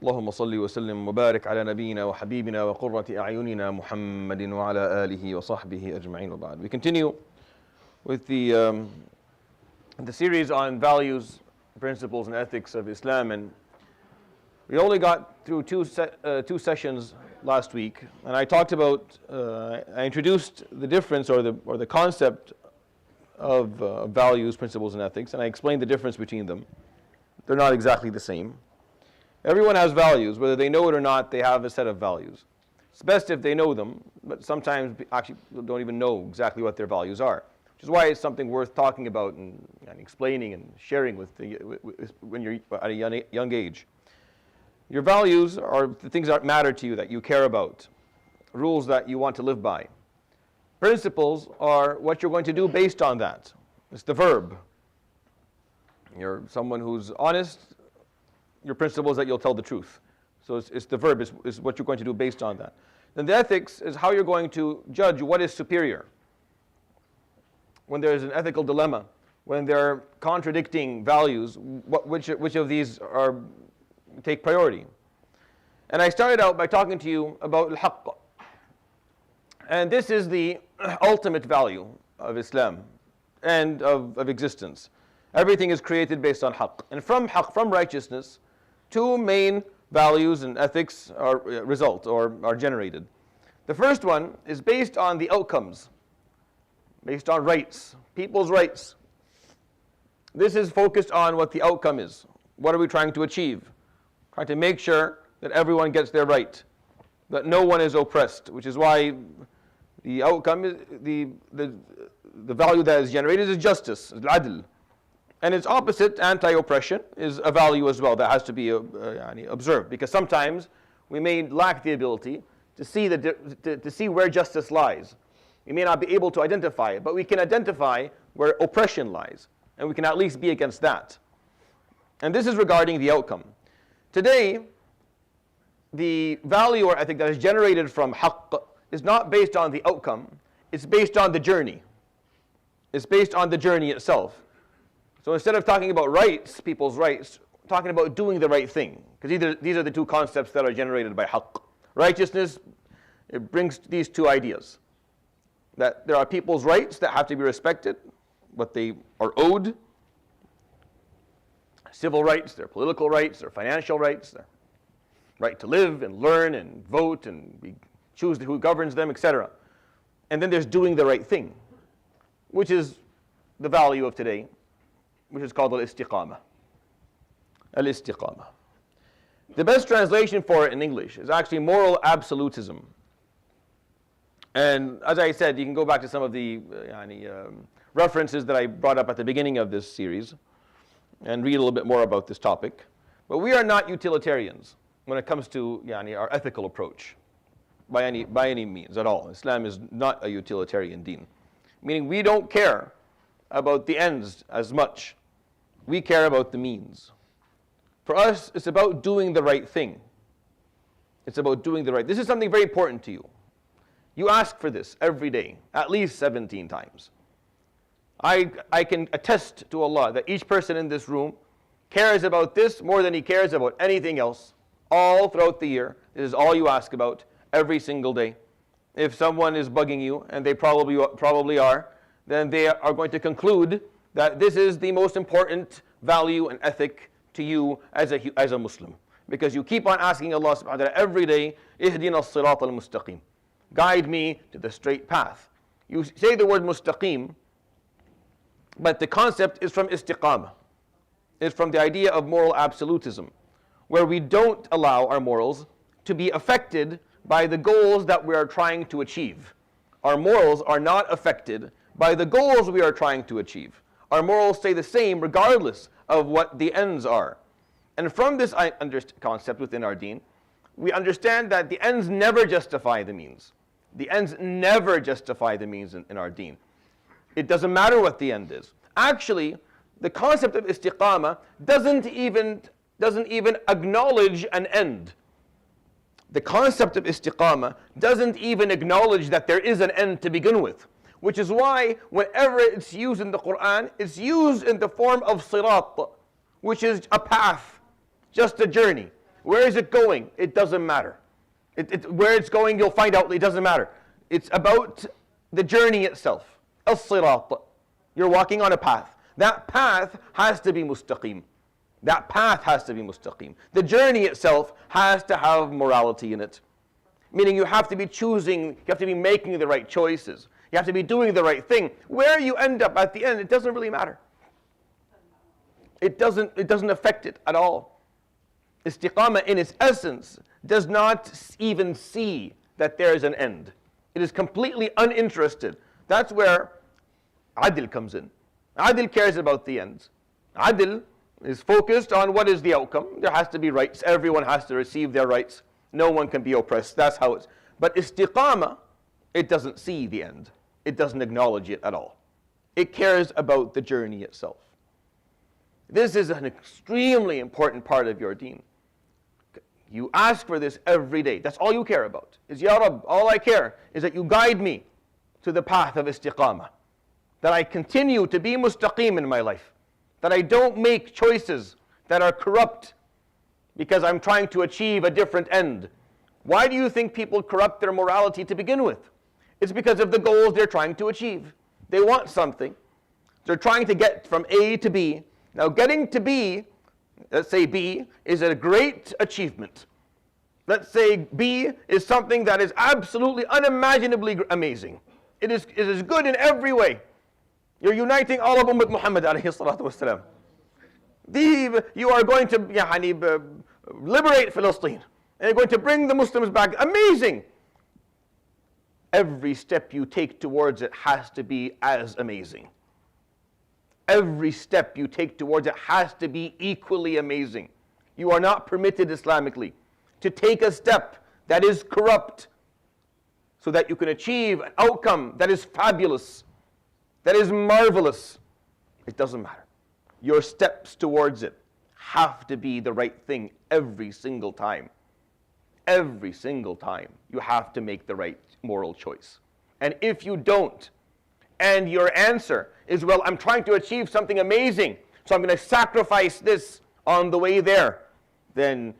اللهم صل وسلم وبارك على نبينا وحبيبنا وقرة أعيننا محمد وعلى آله وصحبه أجمعين وبعد. We continue with the series on values, principles, and ethics of Islam, and we only got through two sessions last week, and I talked about, I introduced the difference or the concept of values, principles, and ethics, and I explained the difference between them. They're not exactly the same. Everyone has values, whether they know it or not. They have a set of values. It's best if they know them, but sometimes actually people don't even know exactly what their values are, which is why it's something worth talking about and explaining and sharing when you're at a young age. Your values are the things that matter to you, that you care about, rules that you want to live by. Principles are what you're going to do based on that. It's the verb. You're someone who's honest. Your principle is that you'll tell the truth. So it's the verb, is what you're going to do based on that. Then the ethics is how you're going to judge what is superior. When there's an ethical dilemma, when there are contradicting values, which of these take priority? And I started out by talking to you about al-haqq. And this is the ultimate value of Islam and of existence. Everything is created based on haqq. And from haqq, from righteousness, two main values and ethics are generated. The first one is based on the outcomes, based on rights, people's rights. This is focused on what the outcome is. What are we trying to achieve? Trying to make sure that everyone gets their right, that no one is oppressed, which is why the outcome is the value that is generated is justice, al-adl. And its opposite, anti-oppression, is a value as well that has to be observed, because sometimes we may lack the ability to see where justice lies. We may not be able to identify it, but we can identify where oppression lies, and we can at least be against that. And this is regarding the outcome. Today, the value or ethic that is generated from haqq is not based on the outcome, it's based on the journey. It's based on the journey itself. So instead of talking about rights, people's rights, talking about doing the right thing, because these are the two concepts that are generated by haqq. Righteousness, it brings these two ideas, that there are people's rights that have to be respected, what they are owed, civil rights, their political rights, their financial rights, their right to live and learn and vote and choose who governs them, etc. And then there's doing the right thing, which is the value of today, which is called al-istiqamah. Al-istiqamah. The best translation for it in English is actually moral absolutism. And as I said, you can go back to some of the references that I brought up at the beginning of this series and read a little bit more about this topic. But we are not utilitarians when it comes to our ethical approach by any means at all. Islam is not a utilitarian deen, meaning we don't care about the ends as much. We care about the means. For us, it's about doing the right thing. It's about doing the right. This is something very important to you. You ask for this every day, at least 17 times. I can attest to Allah that each person in this room cares about this more than he cares about anything else. All throughout the year, this is all you ask about every single day. If someone is bugging you, and they probably are, then they are going to conclude that this is the most important value and ethic to you as a Muslim. Because you keep on asking Allah subhanahu wa ta'ala every day, ihdina as-sirat al-mustaqim. Guide me to the straight path. You say the word mustaqim, but the concept is from istiqamah. It's from the idea of moral absolutism, where we don't allow our morals to be affected by the goals that we are trying to achieve. Our morals are not affected by the goals we are trying to achieve. Our morals stay the same regardless of what the ends are. And from this concept within our deen, we understand that the ends never justify the means. The ends never justify the means in our deen. It doesn't matter what the end is. Actually, the concept of istiqamah doesn't even acknowledge an end. The concept of istiqamah doesn't even acknowledge that there is an end to begin with. Which is why whenever it's used in the Quran, it's used in the form of sirat, which is a path, just a journey. Where is it going? It doesn't matter. Where it's going, you'll find out. It doesn't matter. It's about the journey itself. As-sirat. You're walking on a path. That path has to be mustaqim. That path has to be mustaqim. The journey itself has to have morality in it. Meaning you have to be choosing, you have to be making the right choices. You have to be doing the right thing. Where you end up at the end, it doesn't really matter. It doesn't affect it at all. Istiqamah in its essence does not even see that there is an end. It is completely uninterested. That's where adl comes in. Adl cares about the ends. Adl is focused on what is the outcome. There has to be rights. Everyone has to receive their rights. No one can be oppressed. That's how it's. But istiqamah, it doesn't see the end. It doesn't acknowledge it at all. It cares about the journey itself. This is an extremely important part of your deen. You ask for this every day. That's all you care about. Is, Ya Rabb, all I care is that you guide me to the path of istiqamah. That I continue to be mustaqim in my life. That I don't make choices that are corrupt because I'm trying to achieve a different end. Why do you think people corrupt their morality to begin with? It's because of the goals they're trying to achieve. They want something. They're trying to get from A to B. Now getting to B, let's say B, is a great achievement. Let's say B is something that is absolutely unimaginably amazing. It is good in every way. You're uniting all of Ummah Muhammad alayhi salatu wasalam. You are going to liberate Palestine. And you're going to bring the Muslims back. Amazing! Every step you take towards it has to be as amazing. Every step you take towards it has to be equally amazing. You are not permitted Islamically to take a step that is corrupt so that you can achieve an outcome that is fabulous, that is marvelous. It doesn't matter. Your steps towards it have to be the right thing every single time. Every single time you have to make the right moral choice. And if you don't, and your answer is, well, I'm trying to achieve something amazing, so I'm going to sacrifice this on the way there, then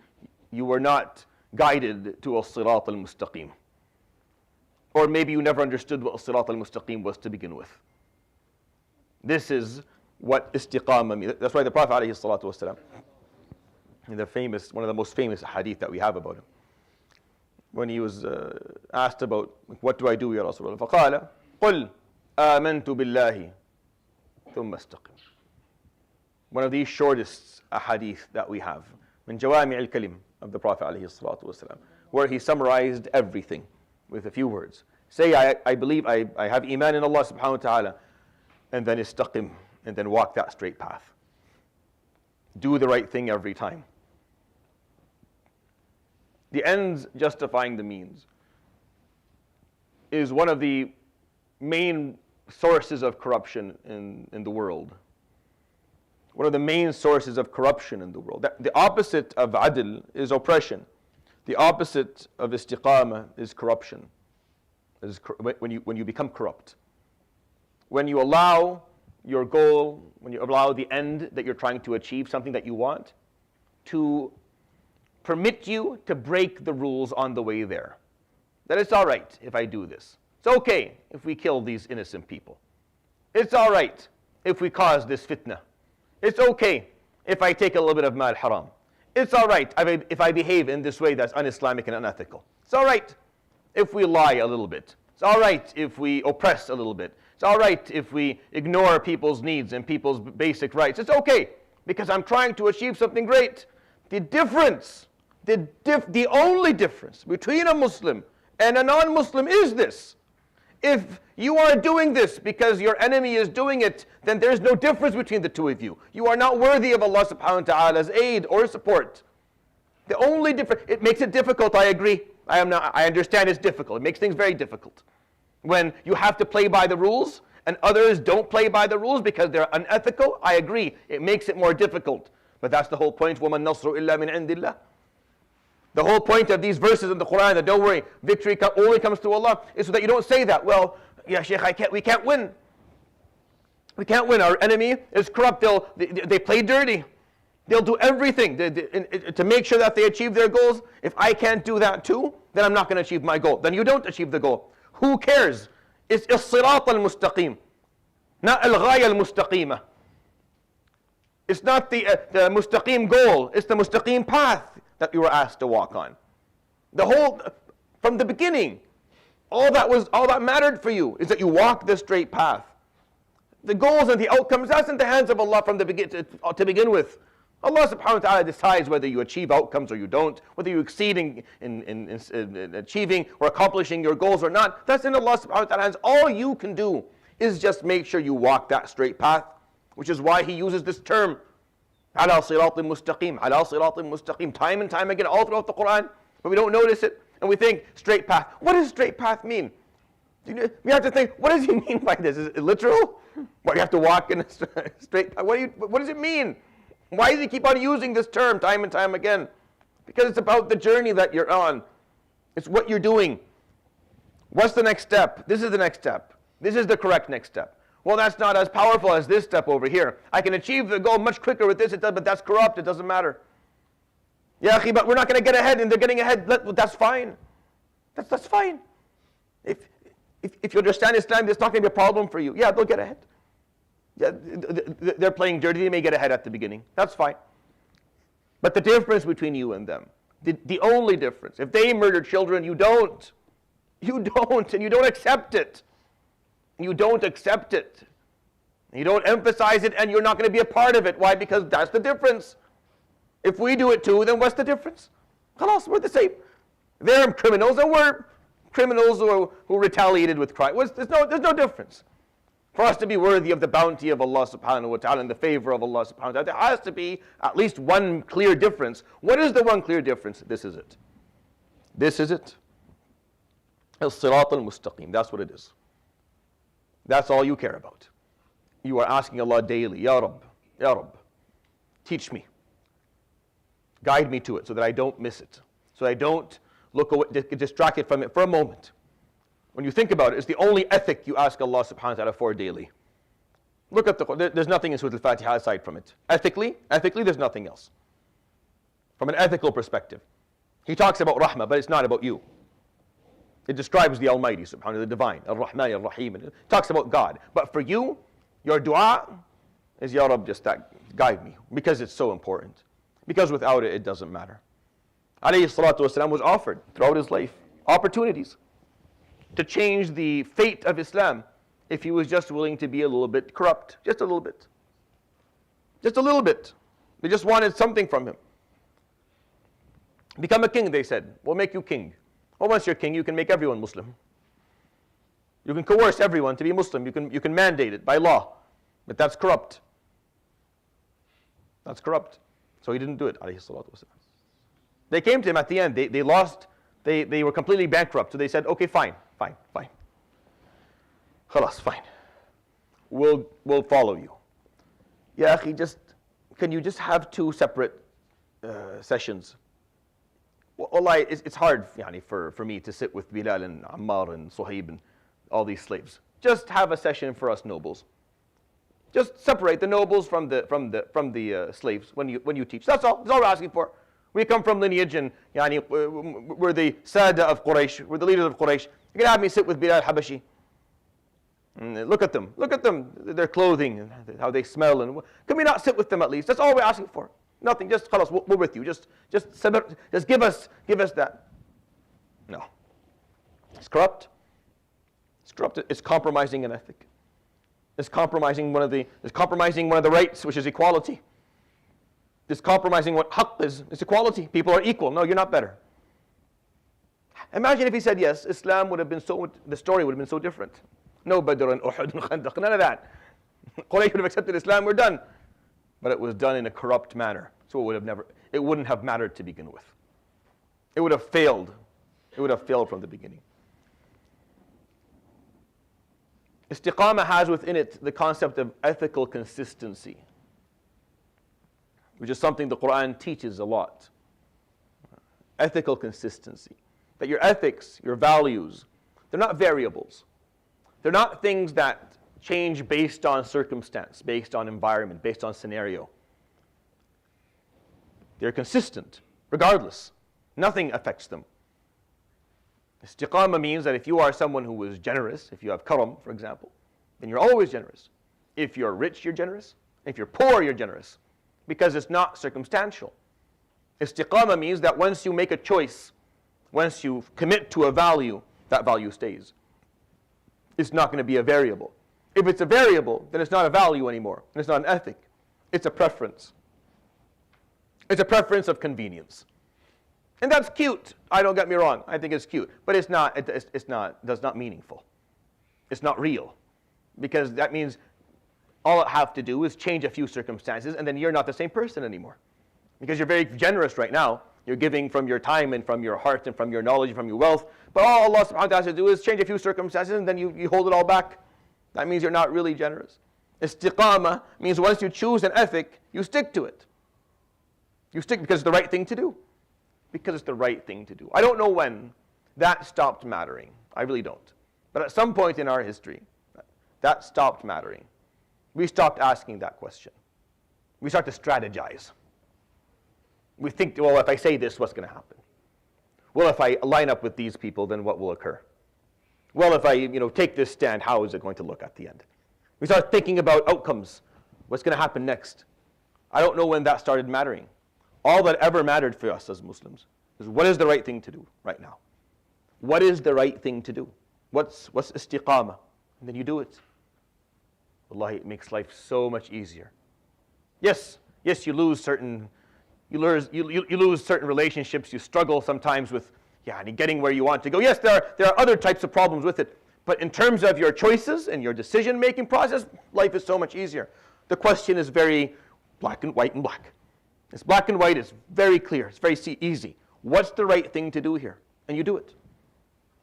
you were not guided to as-sirat al-mustaqim. Or maybe you never understood what as-sirat al-mustaqim was to begin with. This is what istiqamah means. That's why the Prophet alayhi salatu wasalam, one of the most famous hadith that we have about him, when he was asked about, what do I do, Ya Rasulullah? فَقَالَ قُلْ آمَنْتُ بِاللَّهِ ثُمَّ اسْتَقِمْ. One of the shortest hadith that we have, من جوامع الكلم of the Prophet alayhi salatu wasalam, where he summarized everything with a few words. Say, I believe, I have iman in Allah subhanahu wa ta'ala, and then istaqim, and then walk that straight path. Do the right thing every time. The ends justifying the means is one of the main sources of corruption in the world. One of the main sources of corruption in the world. The opposite of adl is oppression. The opposite of istiqamah is corruption. When you become corrupt. When you allow your goal, when you allow the end that you're trying to achieve, something that you want, to permit you to break the rules on the way there. That it's all right if I do this. It's okay if we kill these innocent people. It's all right if we cause this fitna. It's okay if I take a little bit of mal haram. It's all right if I behave in this way that's un-Islamic and unethical. It's all right if we lie a little bit. It's all right if we oppress a little bit. It's all right if we ignore people's needs and people's basic rights. It's okay because I'm trying to achieve something great. The difference, the only difference between a Muslim and a non-Muslim is this. If you are doing this because your enemy is doing it, then there's no difference between the two of you. You are not worthy of Allah subhanahu wa ta'ala's aid or support. The only difference, it makes it difficult, I agree. I understand it's difficult. It makes things very difficult. When you have to play by the rules and others don't play by the rules because they're unethical, I agree. It makes it more difficult. But that's the whole point. وَمَا النَّصْرُ إِلَّا مِنْ عِنْدِ اللَّهِ. The whole point of these verses in the Quran, that don't worry, victory only comes through Allah, is so that you don't say that. Well, yeah, Shaykh, we can't win. We can't win. Our enemy is corrupt. They play dirty. They'll do everything to make sure that they achieve their goals. If I can't do that too, then I'm not going to achieve my goal. Then you don't achieve the goal. Who cares? It's الصراط المستقيم, not الغاية المستقيمة. It's not the mustaqim goal. It's the mustaqim path that you were asked to walk on. From the beginning, all that mattered for you is that you walk the straight path. The goals and the outcomes, that's in the hands of Allah from the to begin with. Allah subhanahu wa ta'ala decides whether you achieve outcomes or you don't, whether you exceed in achieving or accomplishing your goals or not. That's in Allah subhanahu wa ta'ala's hands. All you can do is just make sure you walk that straight path, which is why He uses this term, ala siratim mustaqim, ala siratim mustaqim, time and time again, all throughout the Quran, but we don't notice it, and we think, straight path. What does straight path mean? We have to think, what does He mean by this? Is it literal? What, you have to walk in a straight path? What does it mean? Why does He keep on using this term time and time again? Because it's about the journey that you're on. It's what you're doing. What's the next step? This is the next step. This is the correct next step. Well, that's not as powerful as this step over here. I can achieve the goal much quicker with this, but that's corrupt. It doesn't matter. Yeah, but we're not going to get ahead, and they're getting ahead. That's fine. That's fine. If you understand Islam, it's not going to be a problem for you. Yeah, they'll get ahead. Yeah, they're playing dirty. They may get ahead at the beginning. That's fine. But the difference between you and them, the only difference, if they murder children, you don't. You don't, and you don't accept it. You don't accept it. You don't emphasize it, and you're not going to be a part of it. Why? Because that's the difference. If we do it too, then what's the difference? Khalas, we're the same. They're criminals, and we're criminals who retaliated with crime. There's no difference. For us to be worthy of the bounty of Allah subhanahu wa ta'ala and the favor of Allah subhanahu wa ta'ala, there has to be at least one clear difference. What is the one clear difference? This is it. This is it. Al-Sirat al-Mustaqim. That's what it is. That's all you care about. You are asking Allah daily, Ya Rabb, teach me. Guide me to it so that I don't miss it. So I don't look away, get distracted from it for a moment. When you think about it, it's the only ethic you ask Allah subhanahu wa ta'ala for daily. Look at there's nothing in Surah Al-Fatiha aside from it. Ethically, there's nothing else. From an ethical perspective. He talks about rahmah, but it's not about you. It describes the Almighty, subhanahu, the divine, Ar-Rahman, Ar-Rahim. It talks about God. But for you, your dua is, Ya Rabb, just that, guide me. Because it's so important. Because without it, it doesn't matter. Alayhi salatu wasalam was offered throughout his life opportunities to change the fate of Islam if he was just willing to be a little bit corrupt. Just a little bit. Just a little bit. They just wanted something from him. Become a king, they said. We'll make you king. Well, once you're king, you can make everyone Muslim. You can coerce everyone to be Muslim. You can mandate it by law. But that's corrupt. That's corrupt. So he didn't do it, alayhi salatu wasalam. They came to him at the end. They lost. They were completely bankrupt. So they said, okay, fine. Khalas, fine. We'll follow you. Ya akhi, can you just have two separate sessions? Wallahi, it's hard for me to sit with Bilal and Ammar and Suhaib and all these slaves. Just have a session for us nobles. Just separate the nobles from the slaves when you teach. That's all. That's all we're asking for. We come from lineage, and we're the Sada of Quraysh. We're the leaders of Quraysh. You're going to have me sit with Bilal Habashi. And look at them. Look at them. Their clothing and how they smell. And can we not sit with them at least? That's all we're asking for. Nothing. Just khalas, we're with you. Just give us that. No. It's corrupt. It's corrupt. It's compromising an ethic. It's compromising one of the rights, which is equality. It's compromising what haqq is. It's equality. People are equal. No, you're not better. Imagine if he said yes, Islam would have been the story would have been so different. No Badr and Uhud and Khandaq, none of that. Quraysh would have accepted Islam, we're done. But it was done in a corrupt manner. So it wouldn't have mattered to begin with. It would have failed. It would have failed from the beginning. Istiqamah has within it the concept of ethical consistency, which is something the Quran teaches a lot. Ethical consistency. That your ethics, your values, they're not variables. They're not things that change based on circumstance, based on environment, based on scenario. They're consistent, regardless. Nothing affects them. Istiqamah means that if you are someone who is generous, if you have karam, for example, then you're always generous. If you're rich, you're generous. If you're poor, you're generous. Because it's not circumstantial. Istiqamah means that once you make a choice, once you commit to a value, that value stays. It's not going to be a variable. If it's a variable, then it's not a value anymore. And it's not an ethic. It's a preference. It's a preference of convenience. And that's cute. Don't get me wrong. I think it's cute. But it's not meaningful. It's not real. Because that means all it have to do is change a few circumstances, and then you're not the same person anymore. Because you're very generous right now. You're giving from your time and from your heart and from your knowledge and from your wealth. But all Allah subhanahu wa ta'ala has to do is change a few circumstances, and then you hold it all back. That means you're not really generous. Istiqamah means once you choose an ethic, you stick to it. You stick because it's the right thing to do. Because it's the right thing to do. I don't know when that stopped mattering. I really don't. But at some point in our history, that stopped mattering. We stopped asking that question. We start to strategize. We think, well, if I say this, what's going to happen? Well, if I line up with these people, then what will occur? Well, if I take this stand, how is it going to look at the end? We start thinking about outcomes. What's going to happen next? I don't know when that started mattering. All that ever mattered for us as Muslims is what is the right thing to do right now? What is the right thing to do? What's istiqamah? And then you do it. Wallahi, it makes life so much easier. Yes, you lose certain relationships. You struggle sometimes with getting where you want to go. Yes, there are other types of problems with it. But in terms of your choices and your decision-making process, life is so much easier. The question is very black and white and black. It's black and white. It's very clear. It's very easy. What's the right thing to do here? And you do it.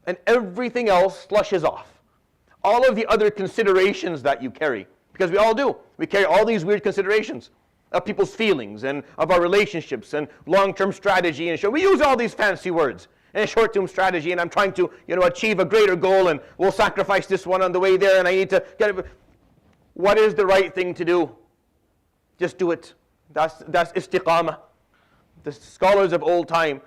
And everything else slushes off. All of the other considerations that you carry, because we all do. We carry all these weird considerations of people's feelings and of our relationships and long-term strategy. And we use all these fancy words. And short-term strategy, and I'm trying to achieve a greater goal, and we'll sacrifice this one on the way there, and I need to get it. What is the right thing to do? Just do it. That's istiqamah. The scholars of old time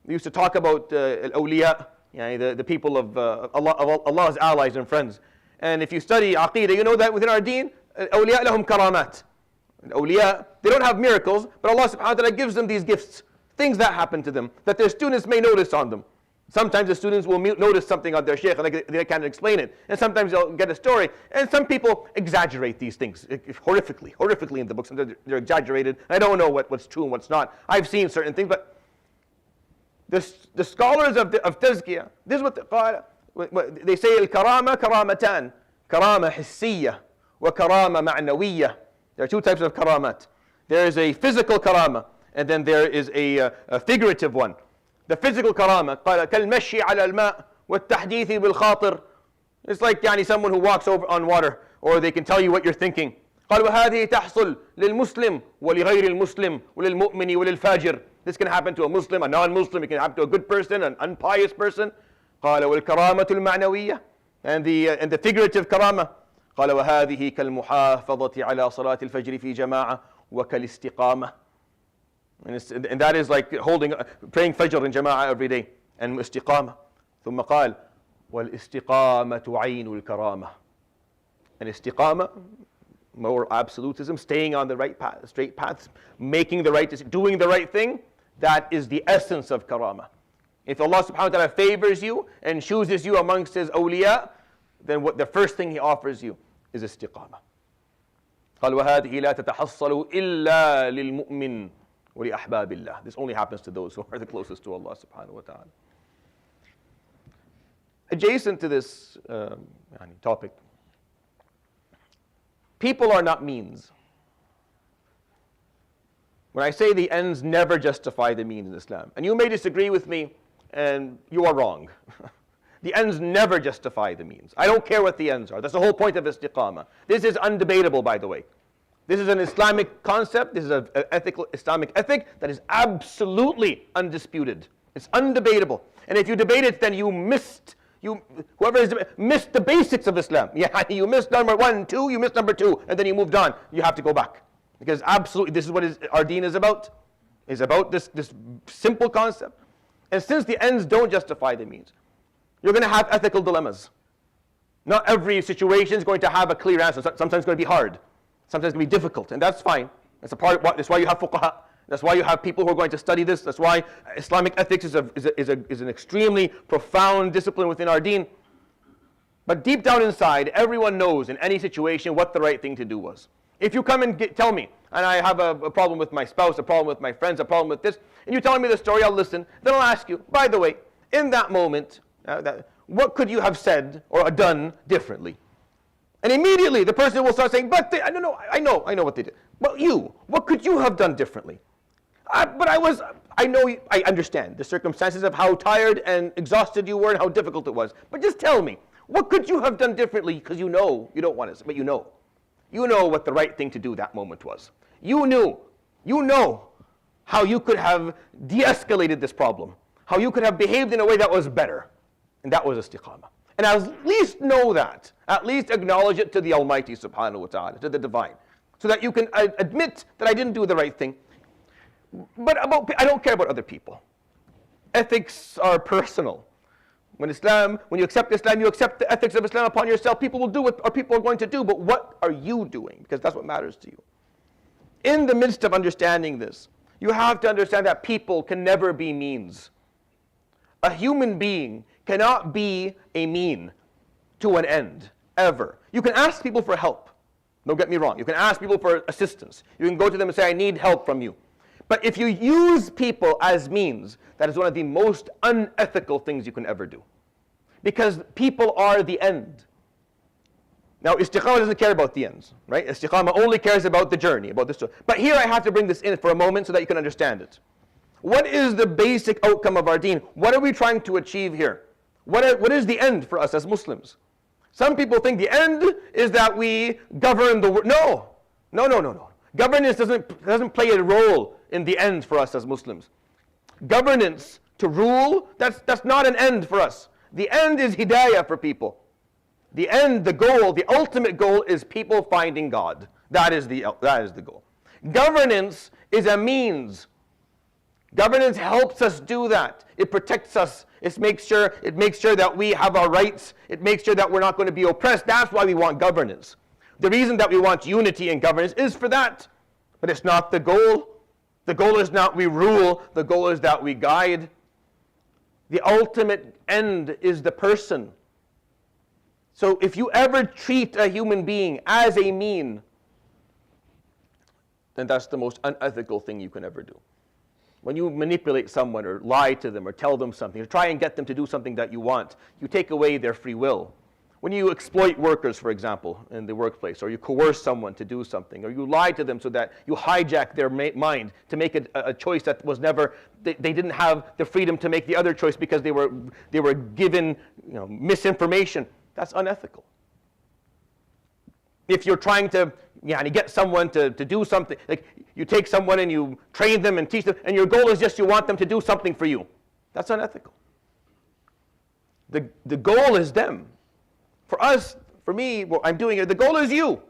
used to talk about al-awliya, the people of Allah's allies and friends. And if you study aqeedah, you know that within our deen, awliya lahum karamat. Awliya, they don't have miracles, but Allah subhanahu wa ta'ala gives them these gifts. Things that happen to them, that their students may notice on them. Sometimes the students will notice something on their shaykh and they can't explain it. And sometimes they'll get a story. And some people exaggerate these things horrifically in the books. And they're exaggerated. And I don't know what's true and what's not. I've seen certain things, but the scholars of tazkiyah, this is what they say, al-karama karamatan. Karama hissiyya wa karama ma'nawiyya. There are two types of karamat. There is a physical karama, and then there is a figurative one. The physical karama, قال كالمشي على الماء والتحديث بالخاطر. It's like someone who walks over on water, or they can tell you what you're thinking. قال وهذه تحصل للمسلم ولغير المسلم وللمؤمن وللفاجر. This can happen to a Muslim, a non-Muslim. It can happen to a good person, an unpious person. قال والكرامة المعنوية, and the figurative karama. قال وهذه كالمحافظة على صلاة الفجر في جماعة وكالاستقامة. And that is like praying Fajr in Jama'ah every day. And istiqamah. ثم قال والاستقامة عين الكرامة. And istiqamah, more absolutism, staying on the right path, straight path, making the right decision, doing the right thing, that is the essence of karama. If Allah subhanahu wa ta'ala favors you and chooses you amongst His awliya, then the first thing He offers you is istiqamah. قال وهذه لا تتحصل إلا للمؤمن وَلِأَحْبَابِ اللَّهِ. This only happens to those who are the closest to Allah subhanahu wa ta'ala. Adjacent to this topic, people are not means. When I say the ends never justify the means in Islam, and you may disagree with me, and you are wrong. The ends never justify the means. I don't care what the ends are. That's the whole point of istiqamah. This is undebatable, by the way. This is an Islamic concept. This is an ethical Islamic ethic that is absolutely undisputed. It's undebatable. And if you debate it, then missed the basics of Islam. You missed number 1, 2, you missed number 2, and then you moved on. You have to go back. Because absolutely, this is what our deen is about. is about this simple concept. And since the ends don't justify the means, you're going to have ethical dilemmas. Not every situation is going to have a clear answer. Sometimes it's going to be hard. Sometimes it's going to be difficult, and that's fine. That's a part of that's why you have fuqaha. That's why you have people who are going to study this. That's why Islamic ethics is an extremely profound discipline within our deen. But deep down inside, everyone knows in any situation what the right thing to do was. If you come and tell me, and I have a problem with my spouse, a problem with my friends, a problem with this, and you're telling me the story, I'll listen. Then I'll ask you, by the way, in that moment, what could you have said or done differently? And immediately the person will start saying, but I know what they did. But you, what could you have done differently? I understand the circumstances of how tired and exhausted you were and how difficult it was. But just tell me, what could you have done differently? Because you know, you don't want to, but you know. You know what the right thing to do that moment was. You know how you could have de-escalated this problem, how you could have behaved in a way that was better. And that was istiqamah. And at least know that. At least acknowledge it to the Almighty subhanahu wa ta'ala, to the divine. So that you can admit that I didn't do the right thing. But I don't care about other people. Ethics are personal. When you accept Islam, you accept the ethics of Islam upon yourself. People will do what people are going to do, but what are you doing? Because that's what matters to you. In the midst of understanding this, you have to understand that people can never be means. A human being cannot be a mean to an end, ever. You can ask people for help. Don't get me wrong. You can ask people for assistance. You can go to them and say, I need help from you. But if you use people as means, that is one of the most unethical things you can ever do. Because people are the end. Now, istiqamah doesn't care about the ends, right? Istiqamah only cares about the journey, about this. But here I have to bring this in for a moment so that you can understand it. What is the basic outcome of our deen? What are we trying to achieve here? What is the end for us as Muslims? Some people think the end is that we govern the world. No. Governance doesn't play a role in the end for us as Muslims. Governance, to rule, that's not an end for us. The end is hidayah for people. The end, the goal, the ultimate goal is people finding God. That is the goal. Governance is a means. Governance helps us do that. It protects us. It makes sure that we have our rights. It makes sure that we're not going to be oppressed. That's why we want governance. The reason that we want unity in governance is for that. But it's not the goal. The goal is not we rule. The goal is that we guide. The ultimate end is the person. So if you ever treat a human being as a mean, then that's the most unethical thing you can ever do. When you manipulate someone or lie to them or tell them something or try and get them to do something that you want, you take away their free will. When you exploit workers, for example, in the workplace, or you coerce someone to do something, or you lie to them so that you hijack their mind to make a choice that was never, they didn't have the freedom to make the other choice because they were given misinformation, that's unethical. If you're trying to get someone to do something, like you take someone and you train them and teach them, and your goal is just you want them to do something for you, that's unethical. The goal is them. For us, for me, what I'm doing here, the goal is you.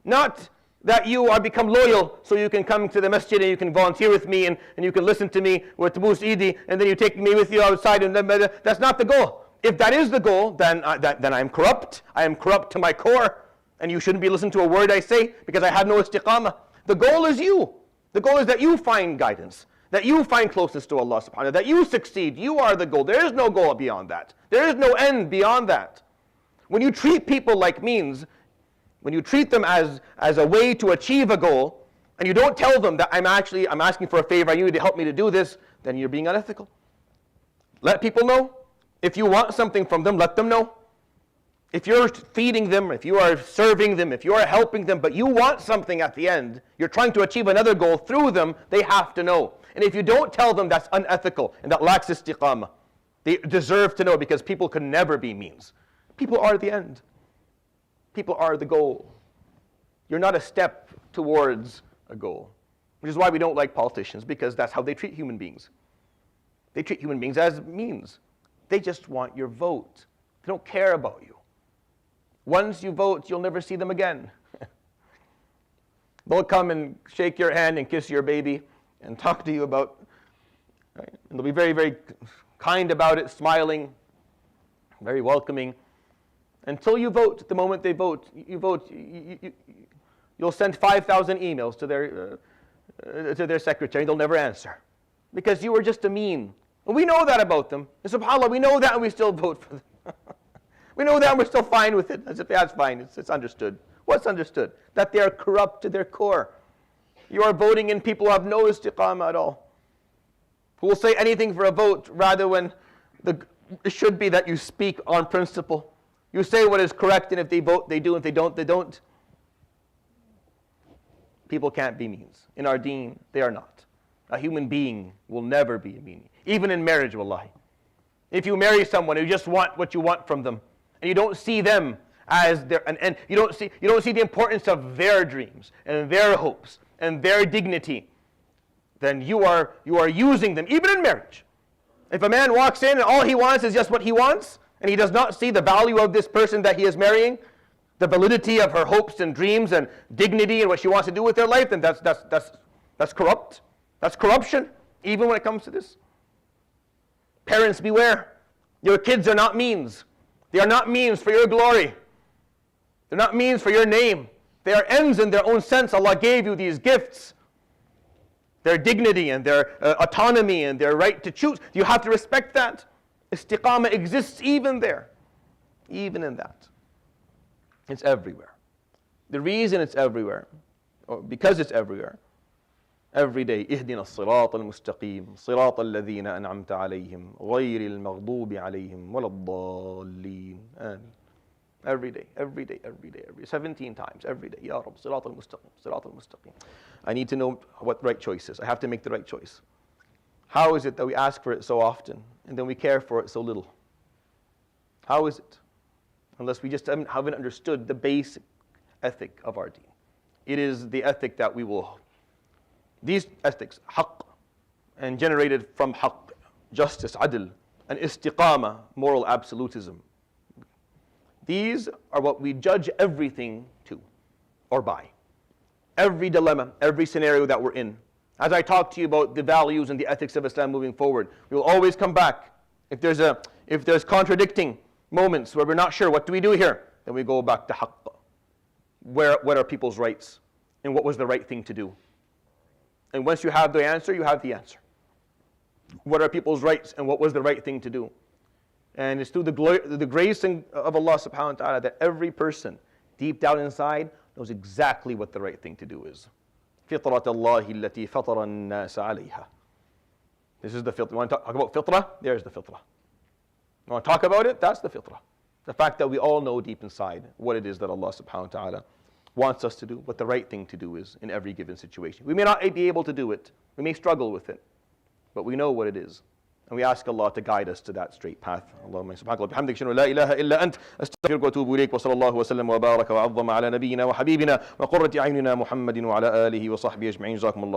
Not that you are become loyal so you can come to the masjid and you can volunteer with me and you can listen to me with Tabus Idi and then you take me with you outside. And that's not the goal. If that is the goal, then I'm corrupt. I am corrupt to my core. And you shouldn't be listening to a word I say because I have no istiqamah. The goal is you. The goal is that you find guidance. That you find closeness to Allah subhanahu wa ta'ala. That you succeed. You are the goal. There is no goal beyond that. There is no end beyond that. When you treat people like means, when you treat them as a way to achieve a goal, and you don't tell them that I'm asking for a favor, you need to help me to do this, then you're being unethical. Let people know. If you want something from them, let them know. If you're feeding them, if you are serving them, if you are helping them, but you want something at the end, you're trying to achieve another goal through them, they have to know. And if you don't tell them, that's unethical and that lacks istiqamah. They deserve to know because people can never be means. People are the end. People are the goal. You're not a step towards a goal. Which is why we don't like politicians, because that's how they treat human beings. They treat human beings as means. They just want your vote. They don't care about you. Once you vote, you'll never see them again. They'll come and shake your hand and kiss your baby, and talk to you about, right? And they'll be very, very kind about it, smiling, very welcoming. Until you vote, the moment they vote, you'll send 5,000 emails to their secretary. They'll never answer because you were just a mean. And we know that about them. And subhanAllah, we know that and we still vote for them. We know that and we're still fine with it. As if that's fine, it's understood. What's understood? That they are corrupt to their core. You are voting in people who have no istiqamah at all. Who will say anything for a vote rather when it should be that you speak on principle. You say what is correct, and if they vote, they do. If they don't, they don't. People can't be means. In our deen, they are not. A human being will never be a mean. Even in marriage, wallahi. If you marry someone who just want what you want from them, and you don't see them as their, and you don't see the importance of their dreams and their hopes and their dignity, then you are using them, even in marriage. If a man walks in and all he wants is just what he wants, and he does not see the value of this person that he is marrying, the validity of her hopes and dreams and dignity and what she wants to do with her life, then that's corrupt. That's corruption, even when it comes to this. Parents, beware. Your kids are not means. They are not means for your glory. They're not means for your name. They are ends in their own sense. Allah gave you these gifts. Their dignity and their autonomy and their right to choose. You have to respect that. Istiqamah exists even there. Even in that. It's everywhere. The reason it's everywhere, or because it's everywhere, every day, اهدنا الصراط المستقيم صراط الذين أنعمت عليهم غير المغضوب عليهم ولا الضالين. Every day, 17 times, every day. Ya Rabb, صراط المستقيم, صراط المستقيم. I need to know what the right choice is. I have to make the right choice. How is it that we ask for it so often and then we care for it so little? How is it? Unless we just haven't understood the basic ethic of our deen. It is the ethic that we will. These ethics, haqq, and generated from haqq, justice, adl, and istiqamah, moral absolutism. These are what we judge everything to or by. Every dilemma, every scenario that we're in. As I talk to you about the values and the ethics of Islam moving forward, we will always come back. If there's contradicting moments where we're not sure, what do we do here? Then we go back to haqq. What are people's rights? And what was the right thing to do? And once you have the answer, you have the answer. What are people's rights and what was the right thing to do? And it's through the grace of Allah subhanahu wa ta'ala that every person deep down inside knows exactly what the right thing to do is. فِطْرَةَ اللَّهِ الَّتِي فَطَرَ النَّاسَ عَلَيْهَا. This is the fitrah. You want to talk about fitrah? There's the fitrah. You want to talk about it? That's the fitrah. The fact that we all know deep inside what it is that Allah subhanahu wa ta'ala wants us to do, what the right thing to do is in every given situation. We may not be able to do it. We may struggle with it. But we know what it is. And we ask Allah to guide us to that straight path. Allahumma subhanaka wa bihamdika ashhadu an la ilaha illa ant astaghfiruka wa atubu ilayk wa sallallahu wa sallam wa baraka wa 'azzama ala nabiyyina wa habibina wa qurrati a'yunina Muhammadin wa ala alihi wa sahbihi ajma'in. Jazakumullah.